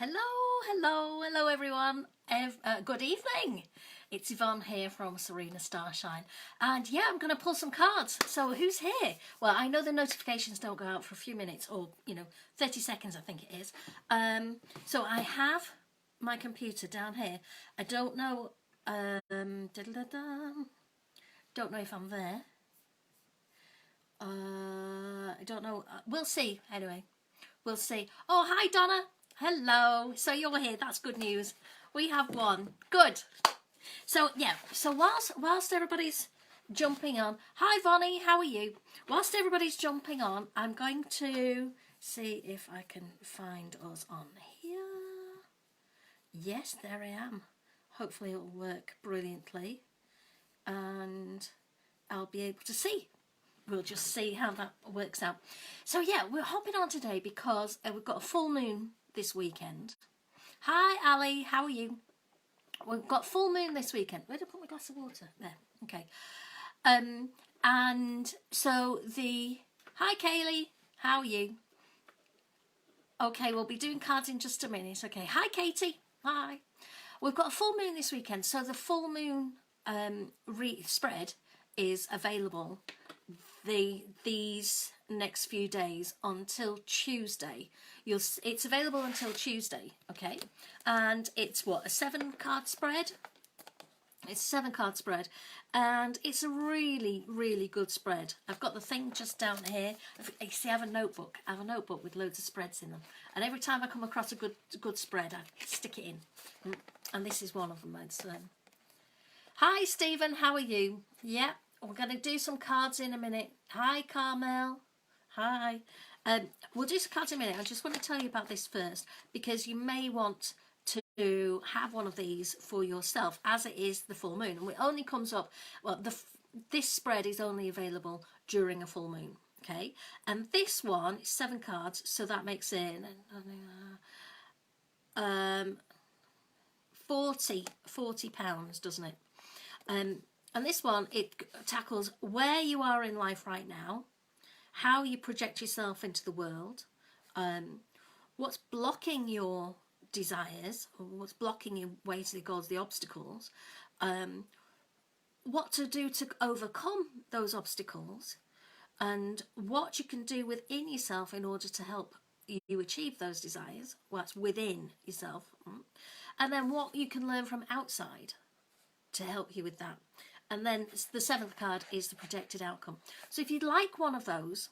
Hello everyone. Good evening. It's Yvonne here from Serena Starshine, and yeah, I'm going to pull some cards. So who's here? Well, I know the notifications don't go out for a few minutes, or 30 seconds, I think it is. So I have my computer down here. I don't know. Don't know if I'm there. I don't know. We'll see. Anyway, we'll see. Oh, hi Donna. Hello. So you're here. That's good news. We have one. Good. So yeah. So whilst everybody's jumping on, hi Vonnie. How are you? Whilst everybody's jumping on, I'm going to see if I can find us on here. Yes, there I am. Hopefully it'll work brilliantly, and I'll be able to see. We'll just see how that works out. So yeah, we're hopping on today because we've got a full moon this weekend. Hi Ali, how are you? We've got full moon this weekend. Where did I put my glass of water? There. Okay. And so hi Kaylee, how are you? Okay, we'll be doing cards in just a minute. Okay. Hi Katie. Hi. We've got a full moon this weekend, so the full moon spread is available these next few days until Tuesday. It's available until Tuesday, okay? And it's what, a 7-card spread? It's a 7-card spread, and it's a really, really good spread. I've got the thing just down here. You see, I have a notebook. I have a notebook with loads of spreads in them, and every time I come across a good spread, I stick it in. And this is one of them. Hi Stephen, how are you? Yeah. We're going to do some cards in a minute. Hi, Carmel. Hi. We'll do some cards in a minute. I just want to tell you about this first, because you may want to have one of these for yourself, as it is the full moon. And it only comes up, well, this spread is only available during a full moon, okay? And this one is 7 cards, so that makes it 40 pounds, doesn't it? And this one, it tackles where you are in life right now, how you project yourself into the world, what's blocking your desires, or what's blocking your way to the goals, the obstacles, what to do to overcome those obstacles, and what you can do within yourself in order to help you achieve those desires, what's within yourself, and then what you can learn from outside to help you with that. And then the 7th card is the projected outcome. So if you'd like one of those,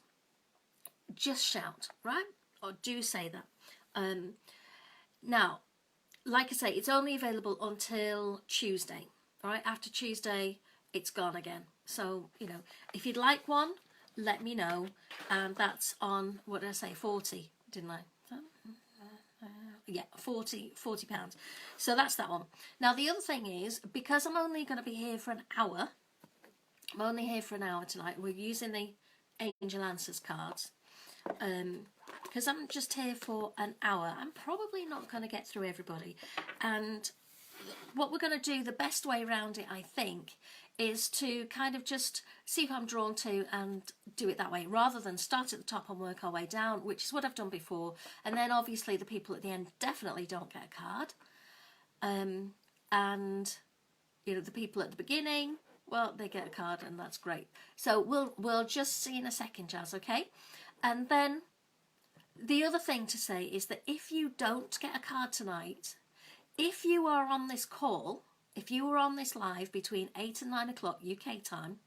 just shout, right? Or do say that. Now, like I say, it's only available until Tuesday. All right, after Tuesday, it's gone again. So, if you'd like one, let me know. And that's on, what did I say, 40, didn't I? Yeah, 40 pounds. So that's that one. Now the other thing is, because I'm only going to be here for an hour, I'm only here for an hour tonight. We're using the Angel Answers cards, because I'm just here for an hour. I'm probably not going to get through everybody, and what we're going to do, the best way around it, I think, is to kind of just see who I'm drawn to and do it that way, rather than start at the top and work our way down, which is what I've done before. And then obviously the people at the end definitely don't get a card. And the people at the beginning, well, they get a card, and that's great. So we'll just see in a second, Jazz, okay? And then the other thing to say is that if you don't get a card tonight, if you are on this call, if you were on this live between 8 and 9 o'clock UK time,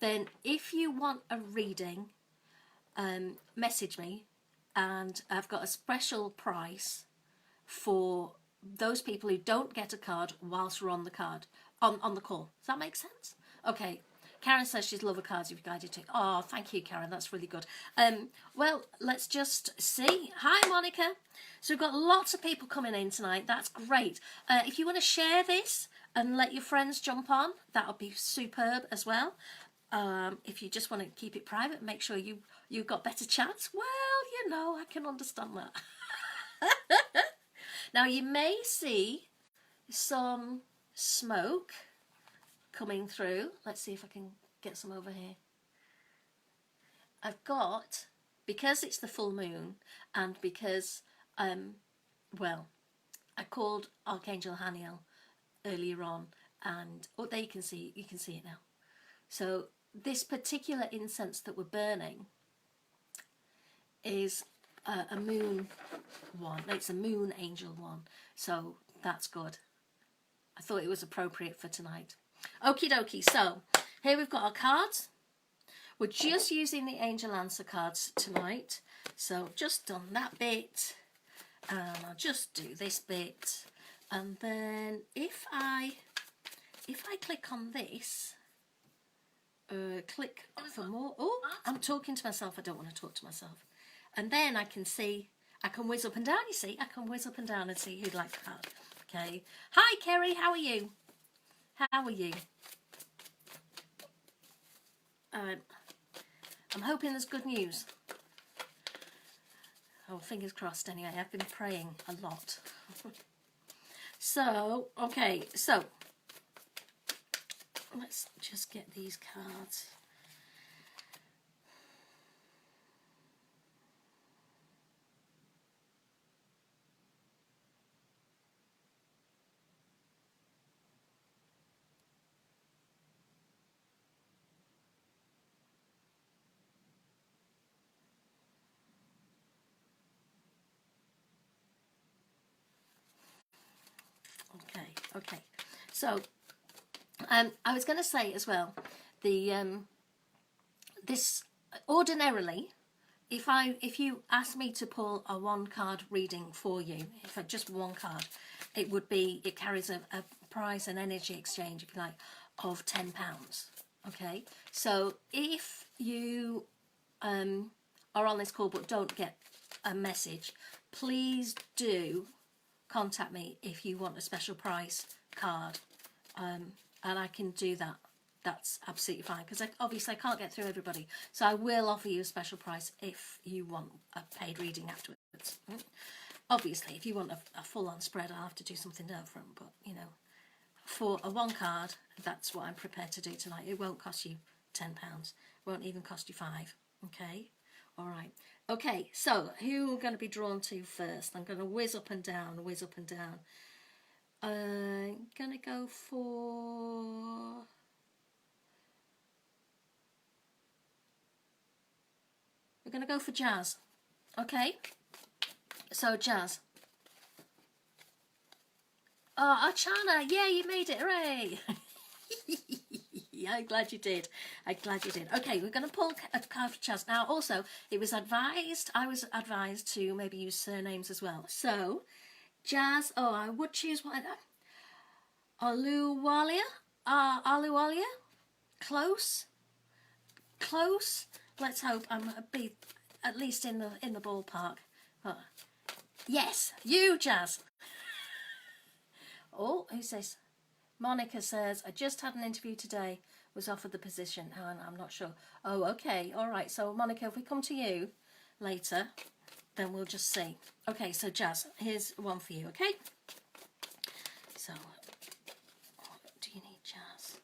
then if you want a reading, message me, and I've got a special price for those people who don't get a card whilst we're on the on the call. Does that make sense? Okay. Karen says she's love a cards you've guided to. Oh, thank you, Karen. That's really good. Well, let's just see. Hi, Monica. So we've got lots of people coming in tonight. That's great. If you want to share this and let your friends jump on, that would be superb as well. If you just want to keep it private, make sure you've got better chats. Well, I can understand that. Now, you may see some smoke coming through. Let's see if I can get some over here. I've got, because it's the full moon, and because well, I called Archangel Haniel earlier on, and there you can see it now. So this particular incense that we're burning is a moon one. It's a moon angel one, so that's good. I thought it was appropriate for tonight. Okie dokie, so here we've got our cards. We're just using the angel answer cards tonight, so just done that bit, and I'll just do this bit, and then if I click on this, click for more. Oh, I'm talking to myself. I don't want to talk to myself. And then I can see, I can whiz up and down, you see. I can whiz up and down and see who'd like the card. Okay. Hi, Kerry. How are you? How are you? I'm hoping there's good news. Oh, fingers crossed anyway. I've been praying a lot. So, okay. So, let's just get these cards. Okay. So, I was going to say as well, the this ordinarily, if you asked me to pull a one card reading for you, for just one card, it carries a price and energy exchange, if you like, of £10. Okay, so if you are on this call but don't get a message, please do contact me if you want a special price card, and I can do that. That's absolutely fine, because obviously I can't get through everybody, so I will offer you a special price if you want a paid reading afterwards. Obviously, if you want a full-on spread, I'll have to do something different, but you know, for a one card, that's what I'm prepared to do tonight. It won't cost you £10. It won't even cost you £5. Okay, all right. Okay, so who am I going to be drawn to first? I'm going to whiz up and down. I'm going to go for... We're going to go for Jazz. Okay, so Jazz. Oh, Archana, yeah, you made it, hooray! Yeah, I'm glad you did. Okay, we're going to pull a card for Jazz. Now, also, I was advised to maybe use surnames as well. So, Jazz, I would choose one. Aluwalia? Aluwalia? Close? Let's hope I'm be at least in the ballpark. Yes, you, Jazz. Oh, who's this? Monica says, I just had an interview today, was offered the position. Oh, I'm not sure. Oh, okay, all right. So, Monica, if we come to you later, then we'll just see. Okay, so Jazz, here's one for you, okay? So, do you need Jazz?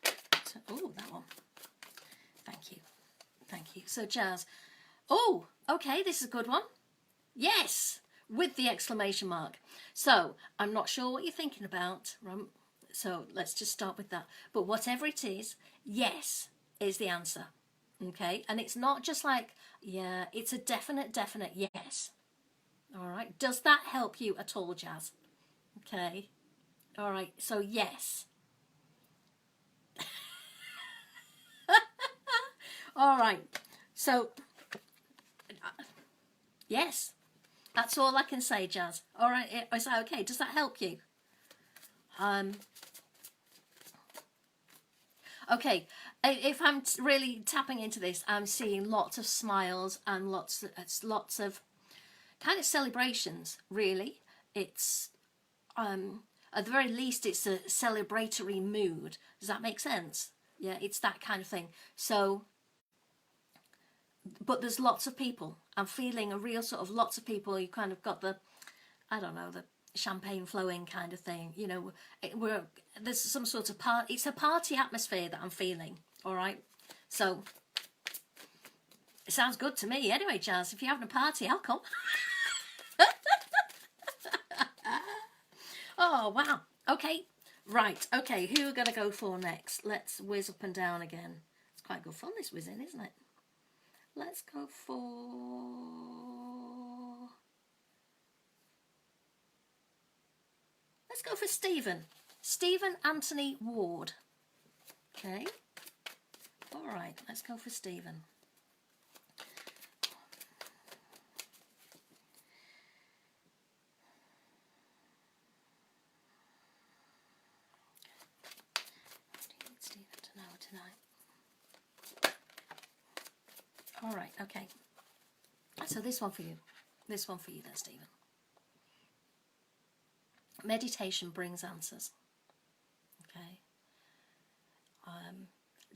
So, oh, that one. Thank you. So, Jazz. Oh, okay, this is a good one. Yes, with the exclamation mark. So, I'm not sure what you're thinking about, so let's just start with that. But whatever it is, yes is the answer. Okay, and it's not just like, yeah, it's a definite yes. All right, does that help you at all, Jazz? Okay, all right, so yes. All right, so yes, that's all I can say, Jazz. All right, is that okay? Does that help you? Okay, if I'm really tapping into this, I'm seeing lots of smiles and lots of kind of celebrations, really. It's, at the very least, it's a celebratory mood. Does that make sense? Yeah, it's that kind of thing. So, but there's lots of people. I'm feeling a real sort of lots of people. You kind of got the, I don't know, the champagne flowing kind of thing, you know. There's some sort of it's a party atmosphere that I'm feeling. All right, so it sounds good to me. Anyway, Jazz, if you're having a party, I'll come. Oh, wow. Okay. Right. Okay. Who are we going to go for next? Let's whiz up and down again. It's quite good fun, this whizzing, isn't it? Let's go for... Let's go for Stephen. Stephen Anthony Ward. Okay. All right. Let's go for Stephen. All right, okay. So this one for you. This one for you then, Stephen. Meditation brings answers. Okay.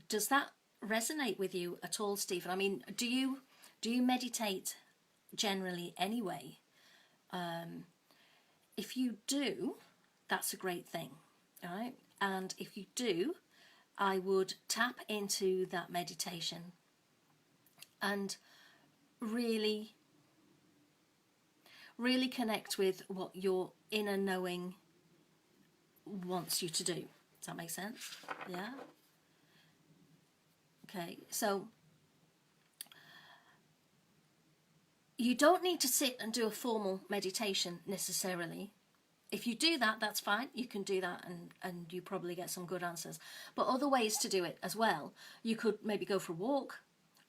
Does that resonate with you at all, Stephen? I mean, do you meditate generally anyway? If you do, that's a great thing. All right. And if you do, I would tap into that meditation and really connect with what your inner knowing wants you to do. Does that make sense? Yeah? Okay, so you don't need to sit and do a formal meditation necessarily. If you do that, that's fine. You can do that and you probably get some good answers. But other ways to do it as well. You could maybe go for a walk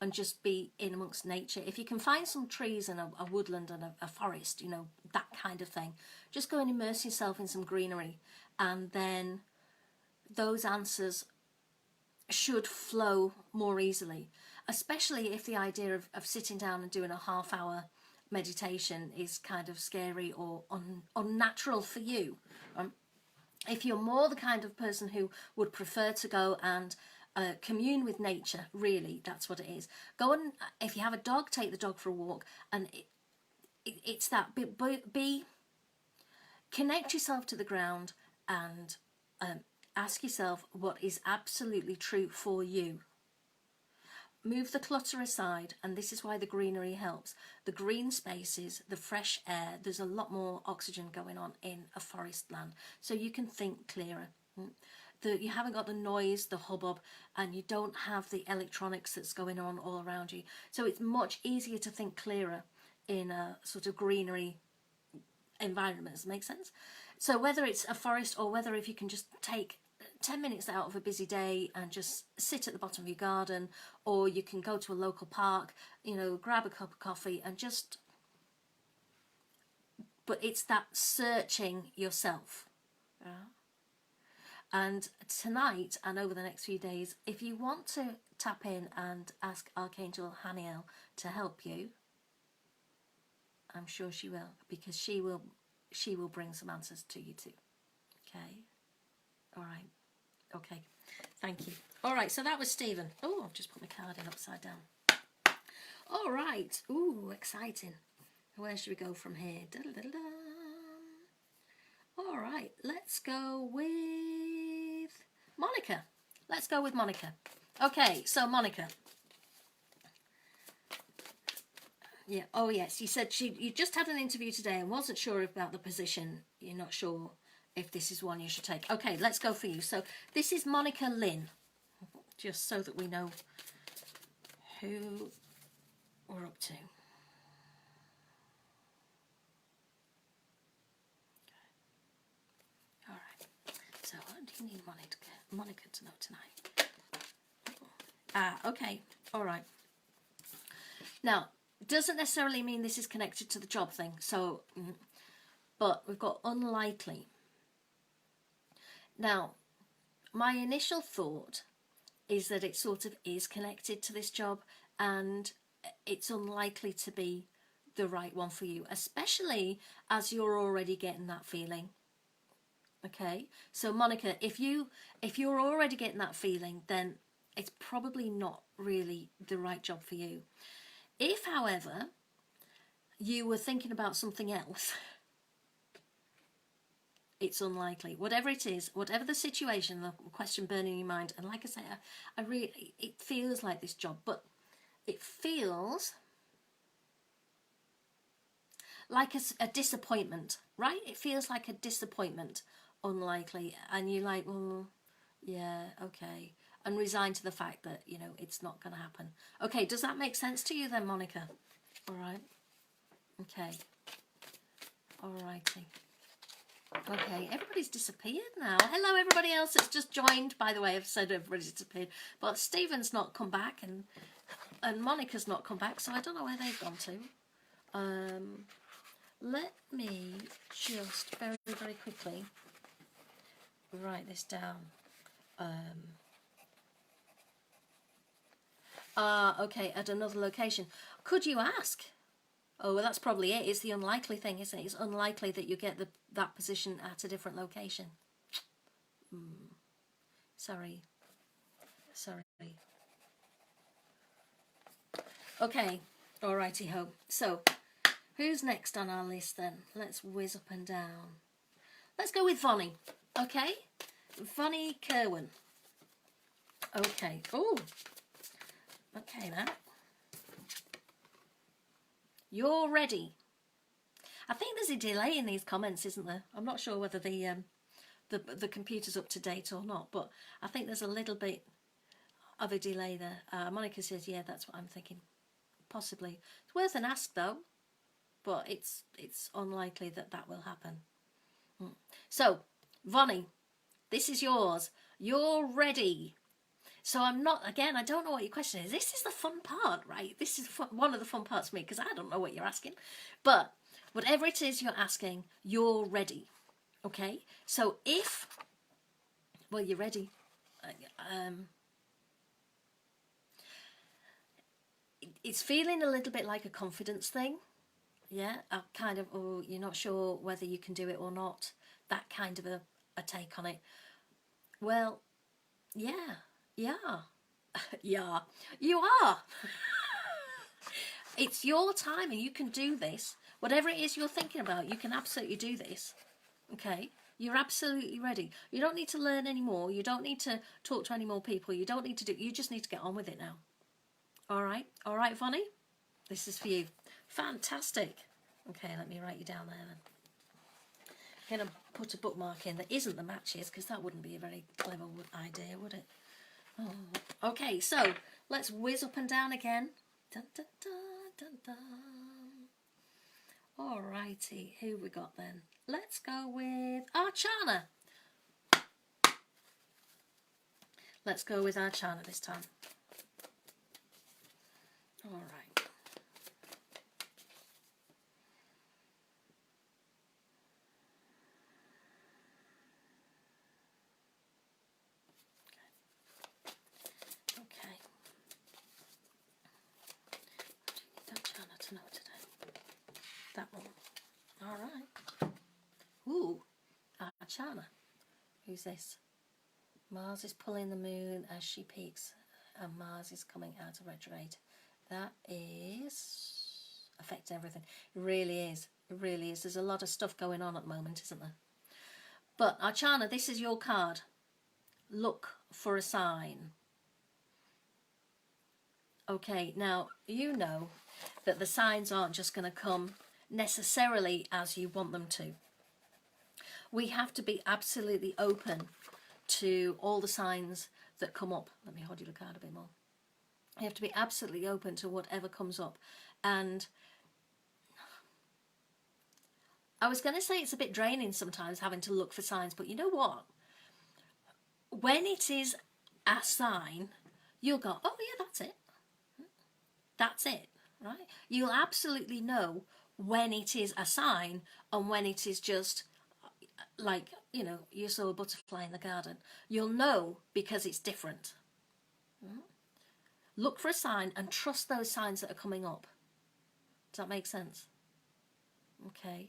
and just be in amongst nature. If you can find some trees and a woodland and a forest, you know, that kind of thing, just go and immerse yourself in some greenery, and then those answers should flow more easily, especially if the idea of sitting down and doing a half-hour meditation is kind of scary or unnatural for you. If you're more the kind of person who would prefer to go and commune with nature, really, that's what it is. Go and, if you have a dog, take the dog for a walk, and it's that be connect yourself to the ground and ask yourself what is absolutely true for you. Move the clutter aside, and this is why the greenery helps. The green spaces, the fresh air, there's a lot more oxygen going on in a forest land, so you can think clearer. You haven't got the noise, the hubbub, and you don't have the electronics that's going on all around you. So it's much easier to think clearer in a sort of greenery environment. Does that make sense? So whether it's a forest or whether if you can just take 10 minutes out of a busy day and just sit at the bottom of your garden, or you can go to a local park, you know, grab a cup of coffee and just... But it's that searching yourself. Yeah. And tonight and over the next few days, if you want to tap in and ask Archangel Haniel to help you, I'm sure she will, because she will bring some answers to you too. Okay? All right. Okay. Thank you. All right, so that was Stephen. Oh, I've just put my card in upside down. All right. Ooh, exciting. Where should we go from here? Da-da-da-da. All right, let's go with Monica. Let's go with Monica. Okay, so Monica. Yeah. Oh, yes. You said you just had an interview today and wasn't sure about the position. You're not sure if this is one you should take. Okay, let's go for you. So this is Monica Lynn, just so that we know who we're up to. All right. So what do you need Monica to know tonight? Okay. All right. Now, doesn't necessarily mean this is connected to the job thing. So, but we've got unlikely. Now, my initial thought is that it sort of is connected to this job, and it's unlikely to be the right one for you, especially as you're already getting that feeling. Okay, so Monica, if you're already getting that feeling, then it's probably not really the right job for you. If, however, you were thinking about something else, it's unlikely. Whatever it is, whatever the situation, the question burning in your mind, and like I say, it feels like this job, but it feels like a disappointment, right? It feels like a disappointment unlikely, and you're like, well, yeah, okay, and resign to the fact that, you know, it's not going to happen. Okay, does that make sense to you then, Monica? All right. Okay. All righty. Okay, everybody's disappeared now. Hello, everybody else that's just joined. By the way, I've said everybody's disappeared, but Stephen's not come back, and Monica's not come back, so I don't know where they've gone to. Let me just very, very quickly write this down. Okay, at another location. Could you ask? Oh, well, that's probably it. It's the unlikely thing, isn't it? It's unlikely that you get that position at a different location. Sorry. Okay, alrighty ho. So, who's next on our list then? Let's whiz up and down. Let's go with Vonnie, okay? Vonnie Kerwin. Okay. Oh. Okay, now. You're ready. I think there's a delay in these comments, isn't there? I'm not sure whether the computer's up to date or not, but I think there's a little bit of a delay there. Monica says, yeah, that's what I'm thinking. Possibly. It's worth an ask, though, but it's unlikely that will happen. So, Vonnie, this is yours. You're ready. So I'm not, again, I don't know what your question is. This is the fun part, right? This is one of the fun parts for me, because I don't know what you're asking. But whatever it is you're asking, you're ready. Okay? So if, well, you're ready. It's feeling a little bit like a confidence thing. Yeah? A kind of, oh, you're not sure whether you can do it or not. That kind of a take on it. Well, yeah. Yeah, you are. It's your time and you can do this. Whatever it is you're thinking about, you can absolutely do this. Okay? You're absolutely ready. You don't need to learn anymore. You don't need to talk to any more people. You don't need to do, you just need to get on with it now. All right? All right, Vonnie? This is for you. Fantastic. Okay, let me write you down there then. I'm going to put a bookmark in that isn't the matches, because that wouldn't be a very clever idea, would it? Oh. Okay, so let's whiz up and down again. Dun, dun, dun, dun, dun. Alrighty, who we got then? Let's go with Archana. Let's go with Archana this time. All right. That one. All right. Ooh, Archana. Who's this? Mars is pulling the moon as she peaks, and Mars is coming out of retrograde. That is affecting everything. It really is. It really is. There's a lot of stuff going on at the moment, isn't there? But Archana, this is your card. Look for a sign. Okay, now you know that the signs aren't just going to come necessarily as you want them to. We have to be absolutely open to all the signs that come up. Let me hold you the card a bit more. You have to be absolutely open to whatever comes up. And I was going to say it's a bit draining sometimes having to look for signs, but you know what? When it is a sign, you'll go, oh yeah, that's it. That's it, right? You'll absolutely know when it is a sign and when it is just like, you know, you saw a butterfly in the garden. You'll know because it's different. Look for a sign and trust those signs that are coming up. Does that make sense? Okay.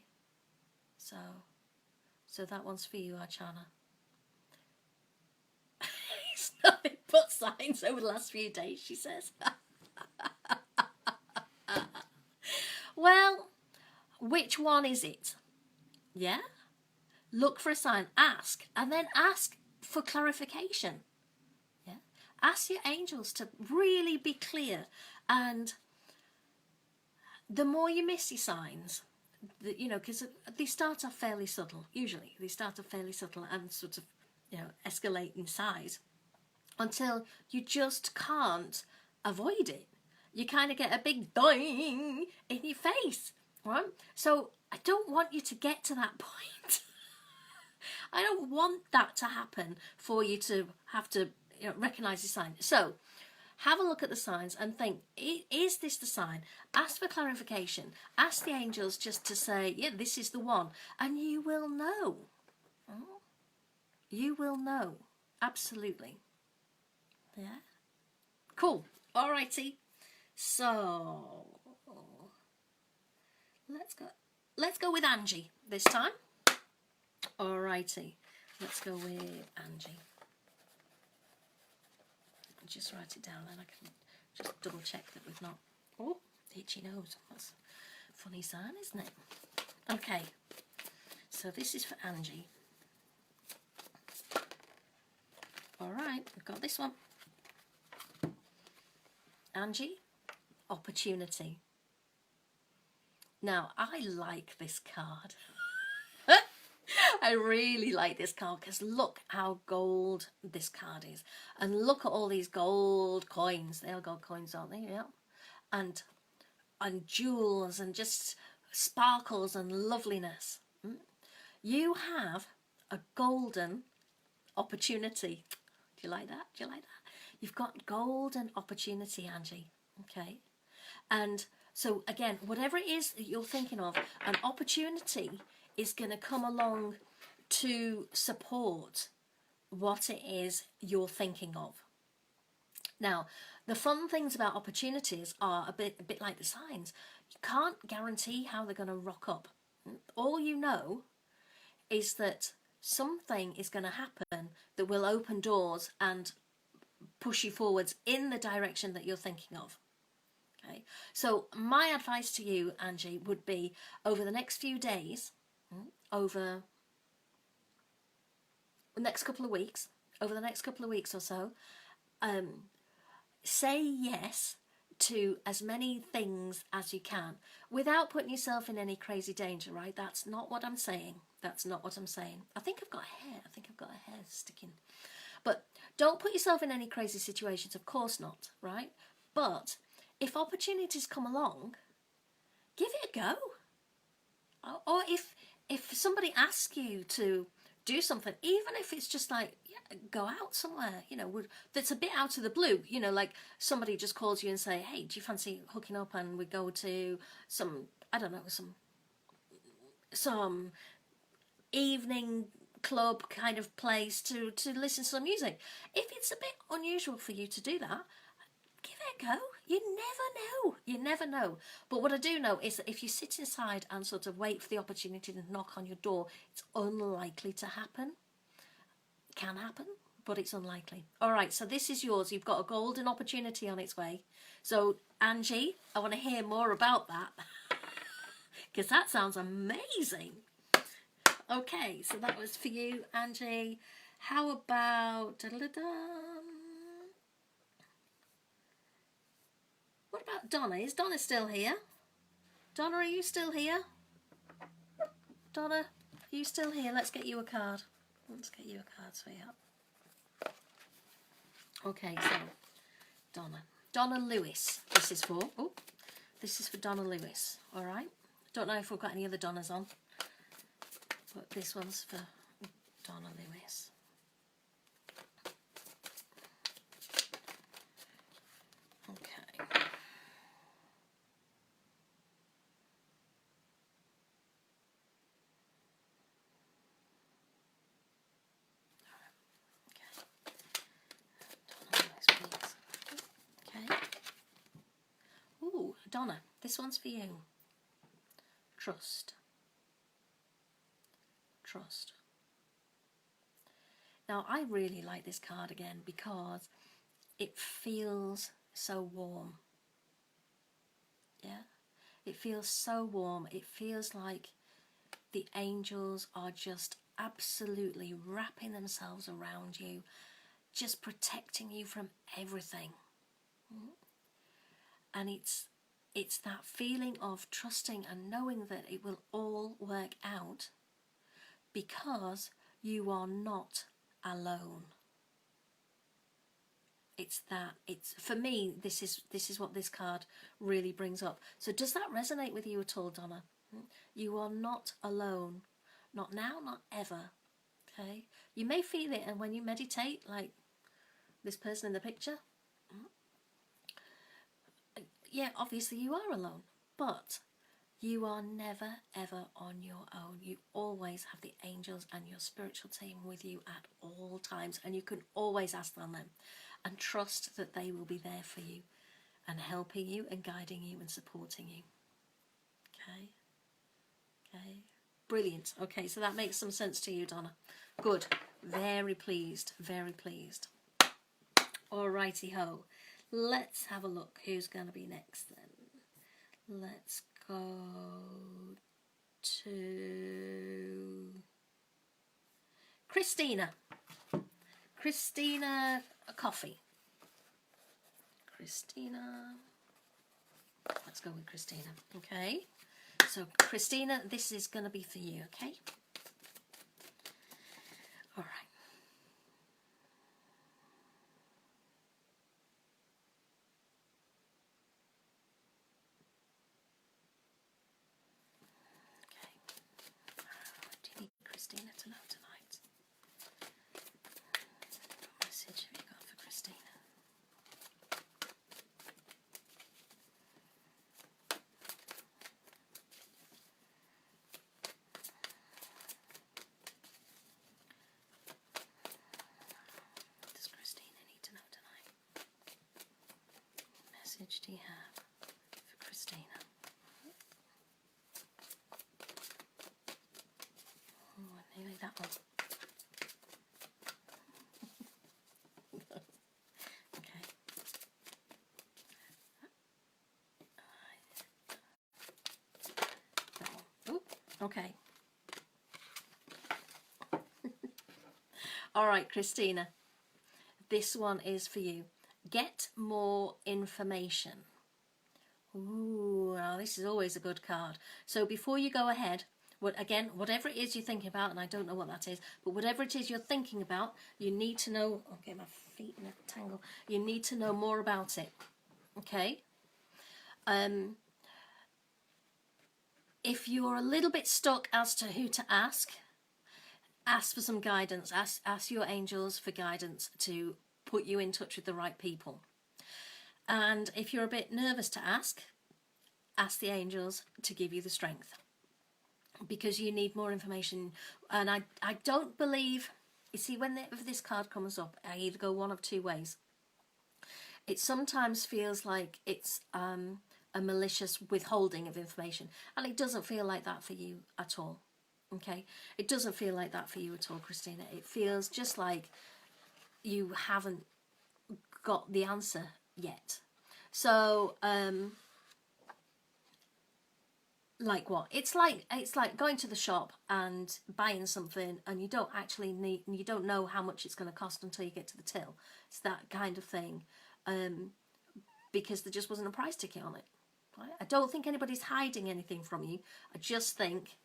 So that one's for you, Archana. It's nothing but signs over the last few days, she says. Well, which one is it? Yeah? Look for a sign, ask, and then ask for clarification. Yeah? Ask your angels to really be clear. And the more you miss your signs, you know, because they start off fairly subtle. Usually, they start off fairly subtle and sort of, you know, escalate in size until you just can't avoid it. You kind of get a big ding in your face, right? So I don't want you to get to that point. I don't want that to happen for you to have to, you know, recognize the sign. So have a look at the signs and think, is this the sign? Ask for clarification. Ask the angels just to say, yeah, this is the one. And you will know. You will know. Absolutely. Yeah. Cool. Alrighty. So let's go with Angie this time. Alrighty. Let's go with Angie. Just write it down, then I can just double check that we've not. Oh, itchy nose. That's a funny sign, isn't it? Okay. So this is for Angie. Alright, we've got this one. Angie, opportunity. Now, I like this card. I really like this card because look how gold this card is. And look at all these gold coins. They are gold coins, aren't they? Yeah. And jewels and just sparkles and loveliness. You have a golden opportunity. Do you like that? Do you like that? You've got golden opportunity, Angie. Okay. And so again, whatever it is that you're thinking of, an opportunity is going to come along to support what it is you're thinking of. Now, the fun things about opportunities are a bit like the signs. You can't guarantee how they're going to rock up. All you know is that something is going to happen that will open doors and push you forwards in the direction that you're thinking of. Okay, so my advice to you, Angie, would be over the next few days, over the next couple of weeks, or so, say yes to as many things as you can without putting yourself in any crazy danger, right? That's not what I'm saying. That's not what I'm saying. I think I've got a hair sticking. But don't put yourself in any crazy situations, of course not, right? But if opportunities come along, give it a go. Or if somebody asks you to do something, even if it's just like, yeah, go out somewhere, you know, that's a bit out of the blue, you know, like somebody just calls you and say, hey, do you fancy hooking up and we go to some, I don't know, some evening club kind of place to listen to some music. If it's a bit unusual for you to do that, give it a go. You never know. But what I do know is that if you sit inside and sort of wait for the opportunity to knock on your door, it's unlikely to happen. It can happen, but it's unlikely. All right, so this is yours. You've got a golden opportunity on its way. So Angie, I want to hear more about that because that sounds amazing. Okay, so that was for you, Angie. How about... What about Donna? Is Donna still here? Donna, are you still here? Donna, are you still here? Let's get you a card. Let's get you a card, sweetheart. Okay, so Donna. Donna Lewis, this is for. Oh, this is for Donna Lewis, all right? Don't know if we've got any other Donnas on, but this one's for Donna Lewis. Okay. Ooh, Donna, this one's for you. Trust. Trust. Now, I really like this card again because it feels so warm. Yeah? It feels so warm. It feels like the angels are just absolutely wrapping themselves around you, just protecting you from everything. And it's it's that feeling of trusting and knowing that it will all work out, because you are not alone. It's that, it's, for me, this is what this card really brings up. So does that resonate with you at all, Donna? You are not alone. Not now, not ever. Okay? You may feel it, and when you meditate, like this person in the picture, yeah, obviously you are alone, but you are never ever on your own. You always have the angels and your spiritual team with you at all times, and you can always ask them and trust that they will be there for you and helping you and guiding you and supporting you. Okay? Okay. Brilliant. Okay, so that makes some sense to you, Donna. Good. Very pleased. Very pleased. Alrighty ho. Let's have a look. Who's going to be next then? Let's go to Christina. Christina Coffee. Christina. Let's go with Christina. Okay. So Christina, this is going to be for you, okay? All right. Do you need Christina to know tonight? What message have you got for Christina? What does Christina need to know tonight? What message do you have for Christina? Oh, nearly that one. Okay. That one. Ooh, okay. All right, Christina. This one is for you. Get more information. Ooh, now this is always a good card. So before you go ahead, whatever it is you're thinking about, and I don't know what that is, but whatever it is you're thinking about, you need to know, okay, my feet in a tangle, you need to know more about it, okay? If you're a little bit stuck as to who to ask for some guidance, ask your angels for guidance to put you in touch with the right people. And if you're a bit nervous to ask the angels to give you the strength, because you need more information. And I don't believe, you see, if this card comes up, I either go one of two ways. It sometimes feels like it's a malicious withholding of information, and it doesn't feel like that for you at all. Okay, it doesn't feel like that for you at all, Christina. It feels just like you haven't got the answer yet. So like what? It's like going to the shop and buying something, and you don't know how much it's going to cost until you get to the till. It's that kind of thing, because there just wasn't a price ticket on it. Right? I don't think anybody's hiding anything from you. I just think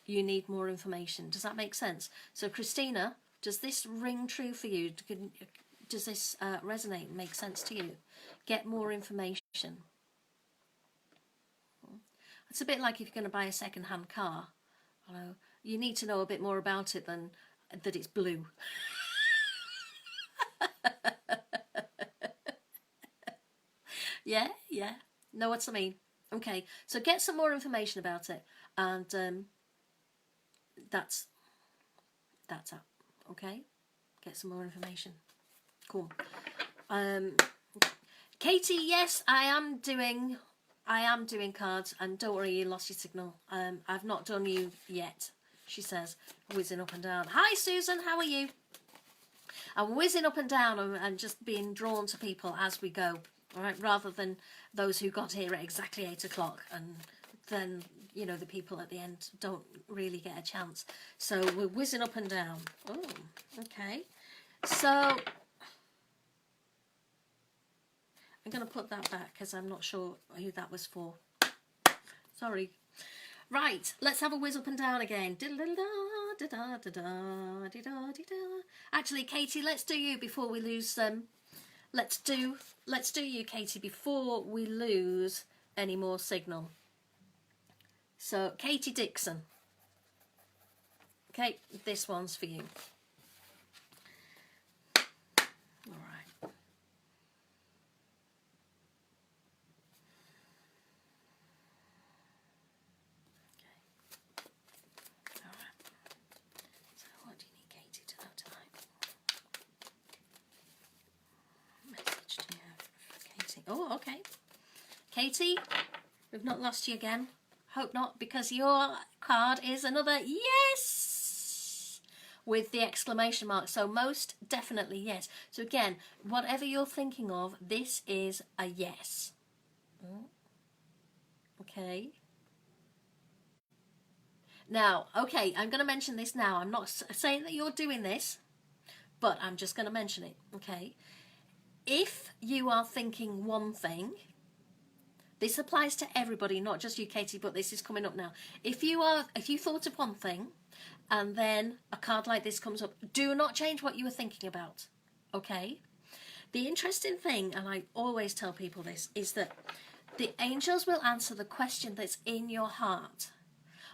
you need more information. Does that make sense? So Christina, does this ring true for you? Does this resonate, make sense to you? Get more information. It's a bit like if you're going to buy a second-hand car. You need to know a bit more about it than that it's blue. Yeah. Know what I mean? Okay, so get some more information about it, and that's it. Okay, get some more information. Cool. Katie, yes, I am doing cards, and don't worry, you lost your signal. I've not done you yet, she says, whizzing up and down. Hi Susan, how are you? I'm whizzing up and down and just being drawn to people as we go, all right, rather than those who got here at exactly 8 o'clock, and then, you know, the people at the end don't really get a chance. So we're whizzing up and down. Oh, okay. So I'm going to put that back because I'm not sure who that was for. Sorry. Right, let's have a whiz up and down again. Actually, Katie, let's do you before we lose them. Let's do you, Katie, before we lose any more signal. So, Katie Dixon. Okay, this one's for you. All right. Oh, okay. Katie, we've not lost you again. Hope not, because your card is another yes with the exclamation mark. So most definitely yes. So again, whatever you're thinking of, this is a yes. Okay. Now, okay, I'm going to mention this now. I'm not saying that you're doing this, but I'm just going to mention it, okay? If you are thinking one thing, this applies to everybody, not just you, Katie, but this is coming up now. If you thought of one thing and then a card like this comes up, do not change what you were thinking about, okay? The interesting thing, and I always tell people this, is that the angels will answer the question that's in your heart,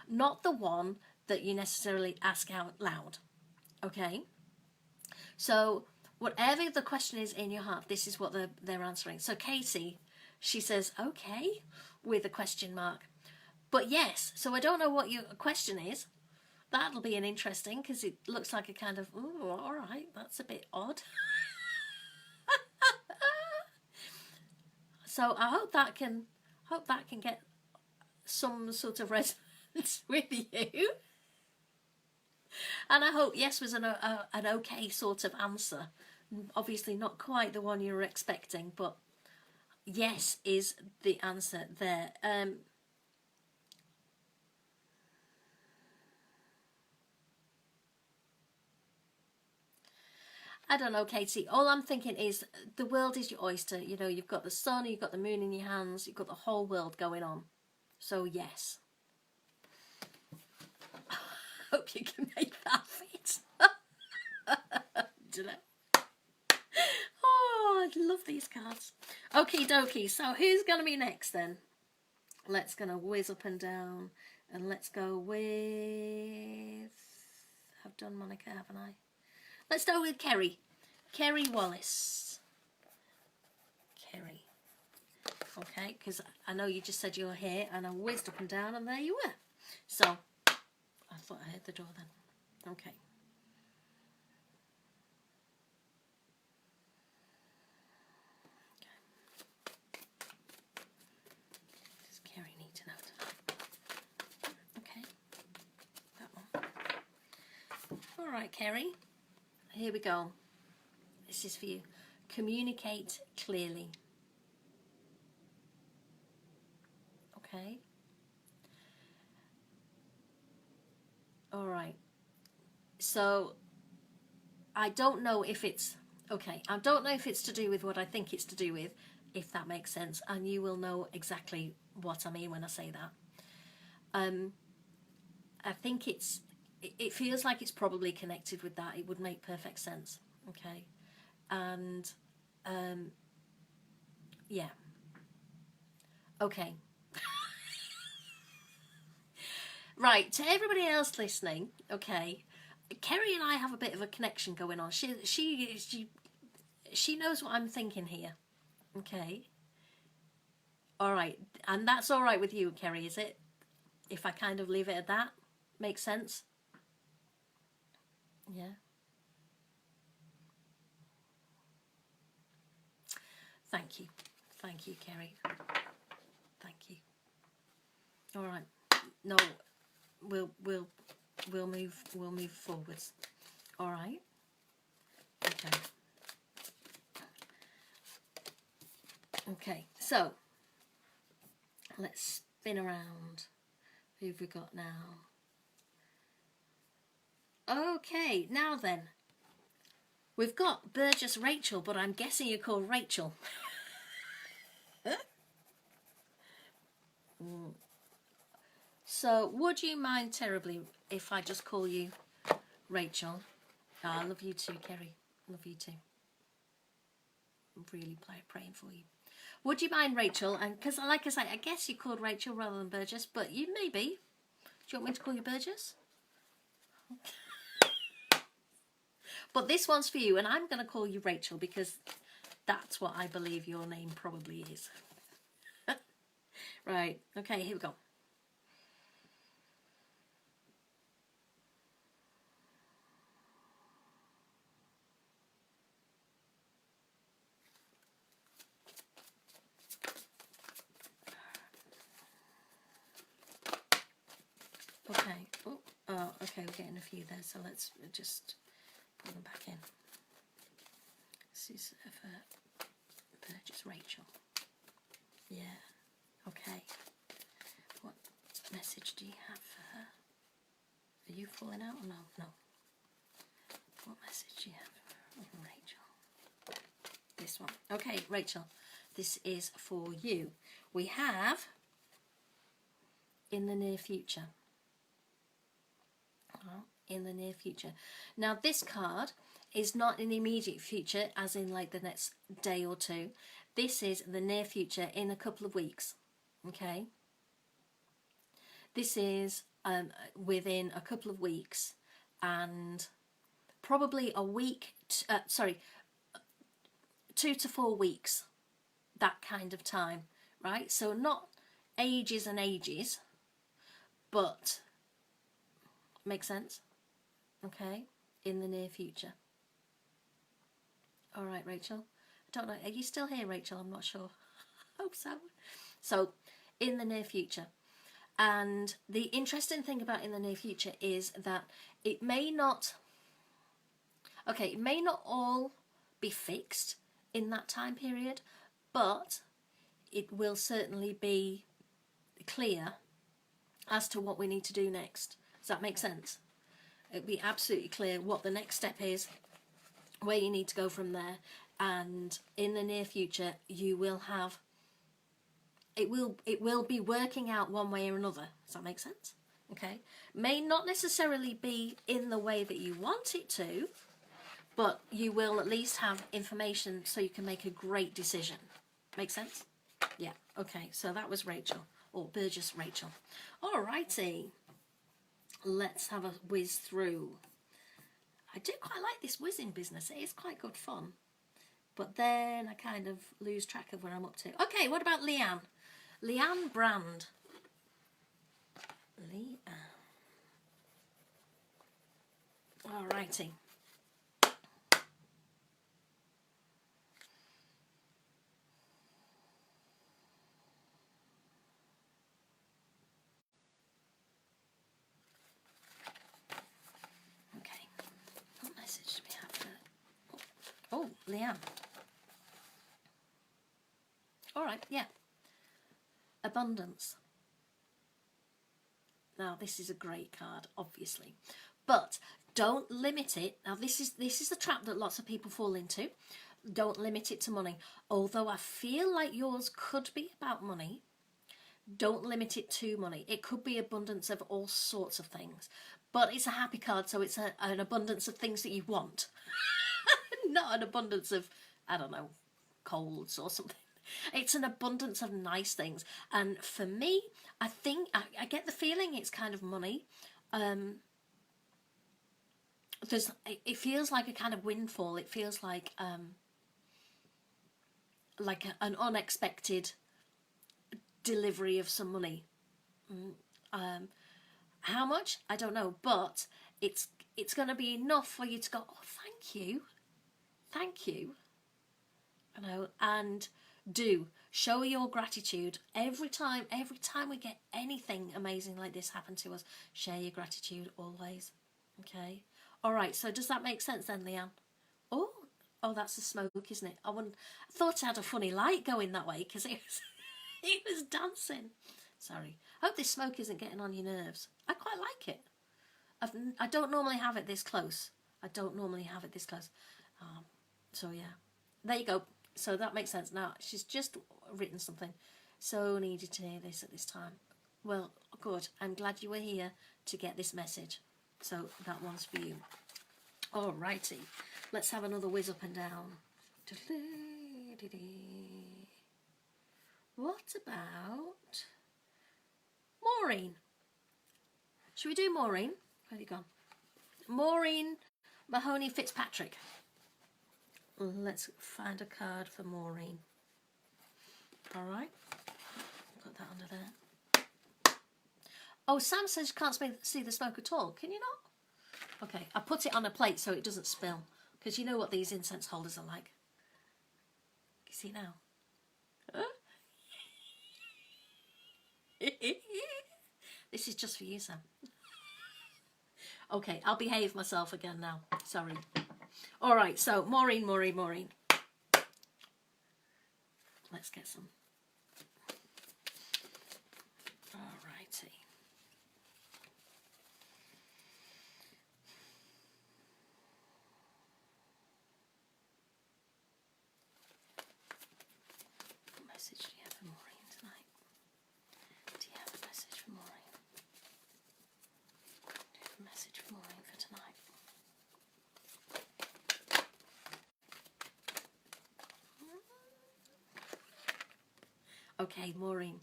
not the one that you necessarily ask out loud, okay? So whatever the question is in your heart, this is what they're answering. So Katie, she says, okay, with a question mark. But yes, so I don't know what your question is. That'll be an interesting, because it looks like a kind of, ooh, all right, that's a bit odd. So I hope that can get some sort of resonance with you. And I hope yes was an okay sort of answer. Obviously not quite the one you were expecting, but yes is the answer there. I don't know, Katie. All I'm thinking is the world is your oyster. You know, you've got the sun, you've got the moon in your hands, you've got the whole world going on. So yes. Hope you can make that fit. Don't know. Oh, I love these cards. Okie dokie. So who's going to be next then? Let's gonna whiz up and down, and let's go with. I've done Monica, haven't I? Let's go with Kerry. Kerry Wallace. Kerry. Okay, because I know you just said you were here, and I whizzed up and down, and there you were. So I thought I heard the door then. Okay. Does Kerry need to know tonight? Okay. That one. All right, Kerry. Here we go. This is for you. Communicate clearly. Okay. All right. So I don't know if it's okay. I don't know if it's to do with what I think it's to do with, if that makes sense, and you will know exactly what I mean when I say that. I think it feels like it's probably connected with that. It would make perfect sense. Okay. And yeah. Okay. Right, to everybody else listening, okay, Kerry and I have a bit of a connection going on. She knows what I'm thinking here. Okay. All right, and that's all right with you, Kerry, is it? If I kind of leave it at that, makes sense? Yeah. Thank you, Kerry. Thank you. All right. No, we'll move forwards. All right. Okay. Okay. So let's spin around. Who've we got now? Okay. Now then, we've got Burgess Rachel, but I'm guessing you're called Rachel. So would you mind terribly if I just call you Rachel? Oh, I love you too, Kerry. Love you too. I'm really praying for you. Would you mind, Rachel? And because, like I say, I guess you're called Rachel rather than Burgess, but you may be. Do you want me to call you Burgess? But this one's for you, and I'm going to call you Rachel because that's what I believe your name probably is. Right, okay, here we go. Okay, oh, okay, we're getting a few there, so let's just put them back in. This is for Burgess Rachel. Yeah, okay. What message do you have for her? Are you falling out or no? No. What message do you have for Rachel? This one. Okay, Rachel, this is for you. We have in the near future. In the near future. Now, this card is not in the immediate future, as in like the next day or two. This is the near future in a couple of weeks. Okay? This is within a couple of weeks and probably a week, 2 to 4 weeks, that kind of time, right? So not ages and ages, but make sense? Okay, in the near future. All right, Rachel. I don't know. Are you still here, Rachel? I'm not sure. I hope so. So, in the near future. And the interesting thing about in the near future is that it may not... Okay, it may not all be fixed in that time period, but it will certainly be clear as to what we need to do next. Does that make sense? It'll be absolutely clear what the next step is, where you need to go from there, and in the near future you will have it will be working out one way or another. Does that make sense? Okay, may not necessarily be in the way that you want it to, but you will at least have information so you can make a great decision. Make sense? Yeah. Okay, so that was Rachel, or Burgess Rachel. All righty. Let's have a whiz through. I do quite like this whizzing business. It is quite good fun. But then I kind of lose track of where I'm up to. Okay, what about Leanne? Leanne Brand. Leanne. Alrighty. Oh, Leanne. All right, yeah. Abundance. Now, this is a great card, obviously, but don't limit it. Now, this is the trap that lots of people fall into. Don't limit it to money. Although I feel like yours could be about money, don't limit it to money. It could be abundance of all sorts of things, but it's a happy card, so it's an abundance of things that you want. Not an abundance of, I don't know, colds or something. It's an abundance of nice things. And for me, I think, I get the feeling it's kind of money. It feels like a kind of windfall. It feels like an unexpected delivery of some money. How much? I don't know, but it's going to be enough for you to go, oh, thank you. Thank you. You know, and show your gratitude every time we get anything amazing like this happen to us. Share your gratitude always. Okay. All right. So does that make sense then, Leanne? Oh, that's the smoke, isn't it? I thought it had a funny light going that way because it was dancing. Sorry. I hope this smoke isn't getting on your nerves. I quite like it. I don't normally have it this close. So yeah, there you go. So that makes sense. Now, she's just written something. So needed to hear this at this time. Well, good. I'm glad you were here to get this message. So that one's for you. Alrighty. Let's have another whiz up and down. What about Maureen? Should we do Maureen? Where have you gone? Maureen Mahoney Fitzpatrick. Let's find a card for Maureen. Alright. Put that under there. Oh, Sam says you can't see the smoke at all. Can you not? Okay, I put it on a plate so it doesn't spill. Because you know what these incense holders are like. Can you see now? Huh? This is just for you, Sam. Okay, I'll behave myself again now. Sorry. All right, so Maureen. Let's get some. All righty. What message do you have for Maureen tonight? Do you have a message for Maureen? Do you have a message for Maureen for tonight? Okay, Maureen.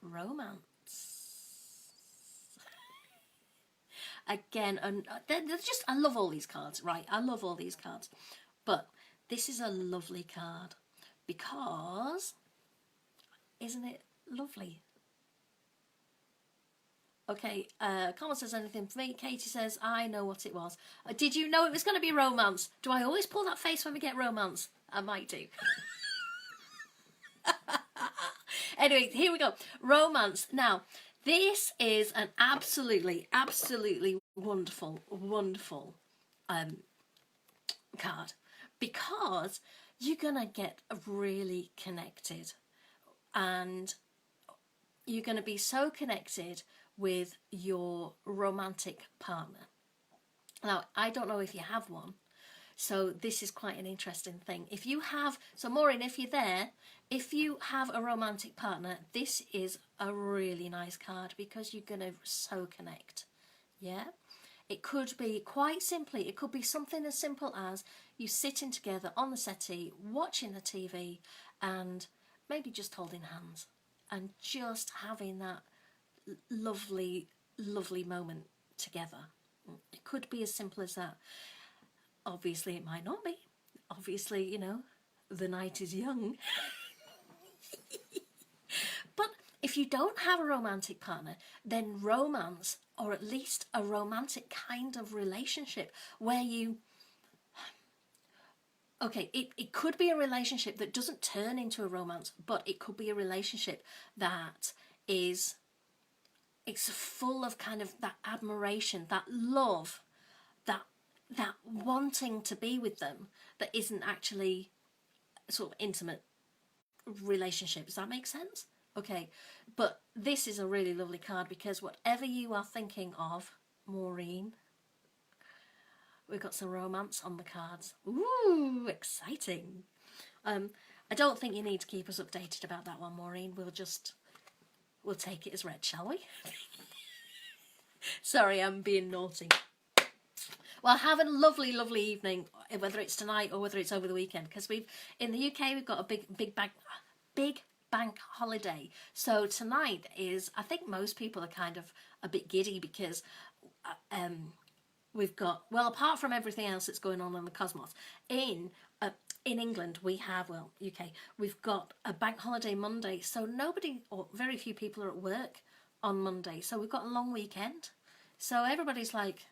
Romance. Again, and they're just, I love all these cards, right? I love all these cards. But this is a lovely card because, isn't it lovely? Okay, Carmel says anything for me. Katie says, I know what it was. Did you know it was going to be romance? Do I always pull that face when we get romance? I might do. Anyway, here we go. Romance. Now, this is an absolutely wonderful card because you're going to get really connected and you're going to be so connected with your romantic partner. Now, I don't know if you have one, so this is quite an interesting thing. If you have, so Maureen, if you're there, if you have a romantic partner, this is a really nice card because you're going to so connect. Yeah? It could be quite simply, it could be something as simple as you sitting together on the settee, watching the TV and maybe just holding hands and just having that lovely moment together. It could be as simple as that. Obviously it might not be. Obviously, you know, the night is young. But if you don't have a romantic partner, then romance, or at least a romantic kind of relationship where you, okay, it could be a relationship that doesn't turn into a romance, but it could be a relationship that is, it's full of kind of that admiration, that love, that wanting to be with them, that isn't actually a sort of intimate relationship. Does that make sense? Okay, but this is a really lovely card because whatever you are thinking of, Maureen, we've got some romance on the cards. Ooh, exciting. I don't think you need to keep us updated about that one, Maureen. We'll take it as read, shall we? Sorry, I'm being naughty. Well, have a lovely evening, whether it's tonight or whether it's over the weekend, because in the UK we've got a big bank holiday. So tonight is, I think most people are kind of a bit giddy because we've got, well, apart from everything else that's going on in the cosmos, in England we have, well, UK, we've got a bank holiday Monday, so nobody or very few people are at work on Monday, so we've got a long weekend. So everybody's like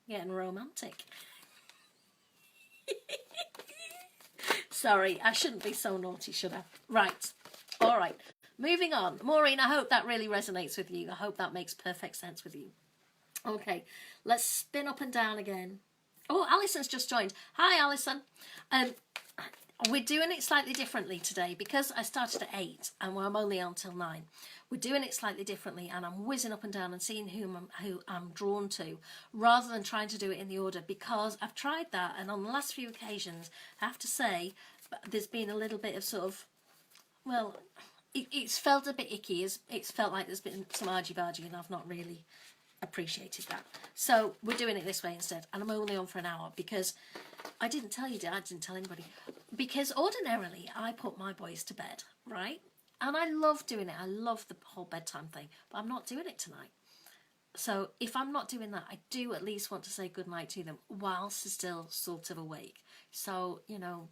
getting romantic. Sorry, I shouldn't be so naughty, should I? Right. All right. Moving on. Maureen, I hope that really resonates with you. I hope that makes perfect sense with you. Okay, let's spin up and down again. Oh, Alison's just joined. Hi, Alison. We're doing it slightly differently today because I started at 8 and I'm only on till 9. We're doing it slightly differently and I'm whizzing up and down and seeing who I'm drawn to rather than trying to do it in the order, because I've tried that and on the last few occasions I have to say there's been a little bit of sort of, well, it's felt a bit icky. It's felt like there's been some argy-bargy, and I've not really appreciated that. So we're doing it this way instead, and I'm only on for an hour because I didn't tell you, I didn't tell anybody, because ordinarily I put my boys to bed, right? And I love doing it. I love the whole bedtime thing, but I'm not doing it tonight. So if I'm not doing that, I do at least want to say goodnight to them whilst they're still sort of awake. So, you know,